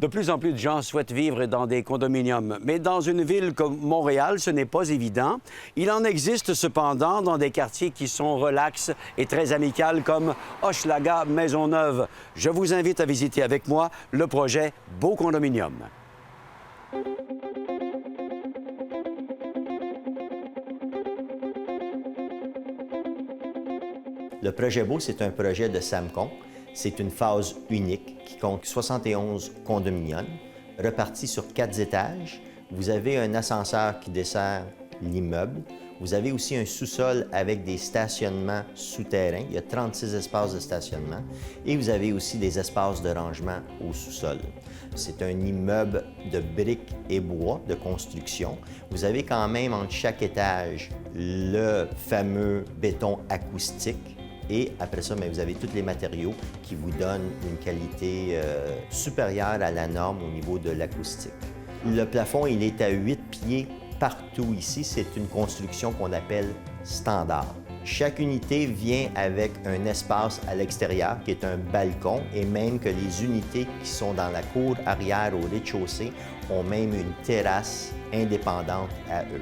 De plus en plus de gens souhaitent vivre dans des condominiums. Mais dans une ville comme Montréal, ce n'est pas évident. Il en existe cependant dans des quartiers qui sont relax et très amicaux comme Hochelaga, Maisonneuve. Je vous invite à visiter avec moi le projet Beau Condominium. Le projet Beau, c'est un projet de Samcon. C'est une phase unique qui compte 71 condominiums repartis sur 4 étages. Vous avez un ascenseur qui dessert l'immeuble. Vous avez aussi un sous-sol avec des stationnements souterrains. Il y a 36 espaces de stationnement. Et vous avez aussi des espaces de rangement au sous-sol. C'est un immeuble de briques et bois de construction. Vous avez quand même entre chaque étage le fameux béton acoustique. Et après ça, vous avez tous les matériaux qui vous donnent une qualité supérieure à la norme au niveau de l'acoustique. Le plafond, il est à 8 pieds partout ici. C'est une construction qu'on appelle standard. Chaque unité vient avec un espace à l'extérieur qui est un balcon et même que les unités qui sont dans la cour arrière au rez-de-chaussée ont même une terrasse indépendante à eux.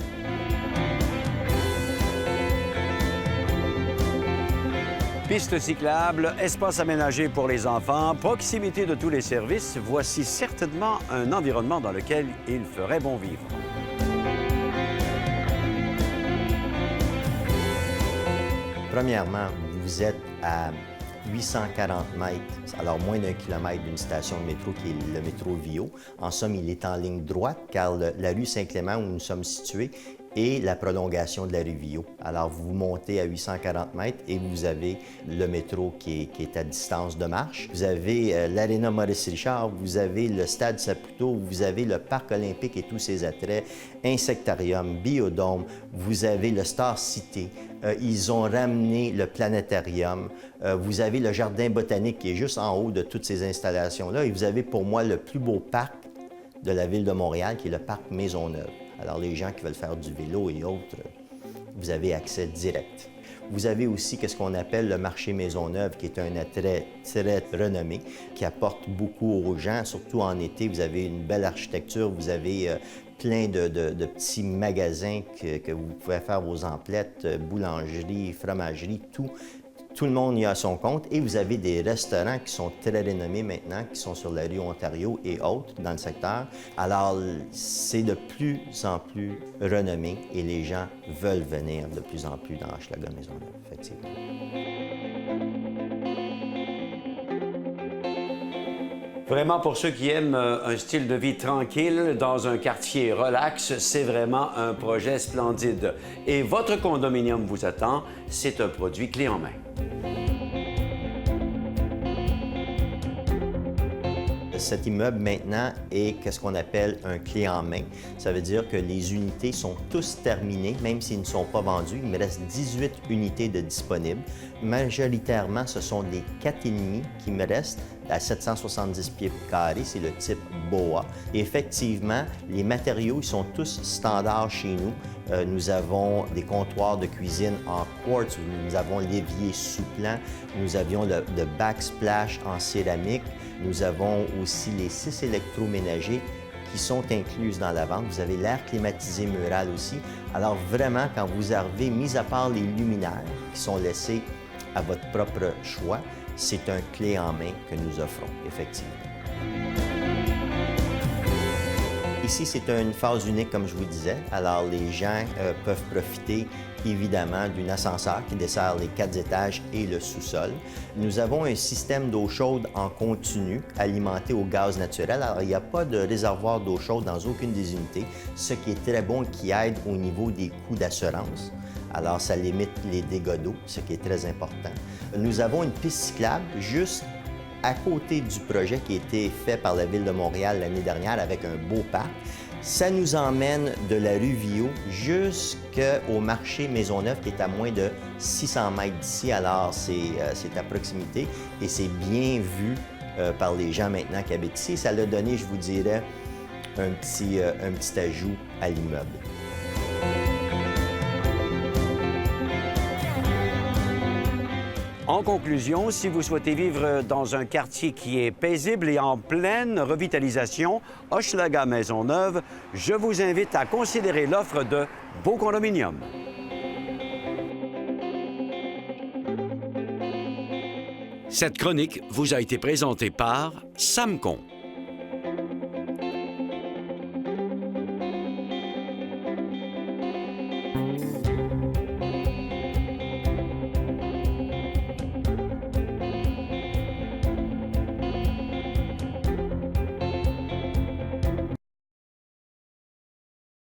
Pistes cyclables, espace aménagé pour les enfants, proximité de tous les services, voici certainement un environnement dans lequel il ferait bon vivre. Premièrement, vous êtes à 840 mètres, alors moins d'1 kilomètre d'une station de métro qui est le métro Viau. En somme, il est en ligne droite car la rue Saint-Clément où nous sommes situés est la prolongation de la rue Viau. Alors, vous montez à 840 mètres et vous avez le métro qui est à distance de marche. Vous avez l'Aréna Maurice-Richard, vous avez le Stade Saputo, vous avez le Parc olympique et tous ses attraits, Insectarium, Biodôme, vous avez le Star City. Ils ont ramené le planétarium. Vous avez le jardin botanique qui est juste en haut de toutes ces installations-là. Et vous avez pour moi le plus beau parc de la ville de Montréal, qui est le parc Maisonneuve. Alors les gens qui veulent faire du vélo et autres, vous avez accès direct. Vous avez aussi ce qu'on appelle le marché Maisonneuve, qui est un attrait très renommé, qui apporte beaucoup aux gens, surtout en été. Vous avez une belle architecture, vous avez plein de petits magasins que vous pouvez faire vos emplettes, boulangerie, fromagerie, tout. Tout le monde y a son compte et vous avez des restaurants qui sont très renommés maintenant, qui sont sur la rue Ontario et autres dans le secteur. Alors, c'est de plus en plus renommé et les gens veulent venir de plus en plus dans Hochelaga Maisonneuve, effectivement. Vraiment, pour ceux qui aiment un style de vie tranquille dans un quartier relax, c'est vraiment un projet splendide. Et votre condominium vous attend, c'est un produit clé en main. Cet immeuble, maintenant, est ce qu'on appelle un clé en main. Ça veut dire que les unités sont tous terminées, même s'ils ne sont pas vendus. Il me reste 18 unités de disponibles. Majoritairement, ce sont des 4,5 qui me restent à 770 pieds carrés. C'est le type BOA. Et effectivement, les matériaux, ils sont tous standards chez nous. Nous avons des comptoirs de cuisine en quartz, nous avons l'évier sous-plan, nous avions le backsplash en céramique, nous avons aussi les 6 électroménagers qui sont incluses dans la vente. Vous avez l'air climatisé mural aussi. Alors vraiment, quand vous arrivez, mis à part les luminaires qui sont laissés à votre propre choix, c'est un clé en main que nous offrons, effectivement. Ici, c'est une phase unique, comme je vous disais. Alors, les gens peuvent profiter, évidemment, d'un ascenseur qui dessert les 4 étages et le sous-sol. Nous avons un système d'eau chaude en continu, alimenté au gaz naturel. Alors, il n'y a pas de réservoir d'eau chaude dans aucune des unités, ce qui est très bon et qui aide au niveau des coûts d'assurance. Alors, ça limite les dégâts d'eau, ce qui est très important. Nous avons une piste cyclable juste à côté du projet qui a été fait par la Ville de Montréal l'année dernière avec un beau parc. Ça nous emmène de la rue Viau jusqu'au marché Maisonneuve qui est à moins de 600 mètres d'ici. Alors, c'est à proximité et c'est bien vu par les gens maintenant qui habitent ici. Ça l'a donné, je vous dirais, un petit ajout à l'immeuble. En conclusion, si vous souhaitez vivre dans un quartier qui est paisible et en pleine revitalisation, Hochelaga Maisonneuve, je vous invite à considérer l'offre de Beau Condominium. Cette chronique vous a été présentée par Samcon.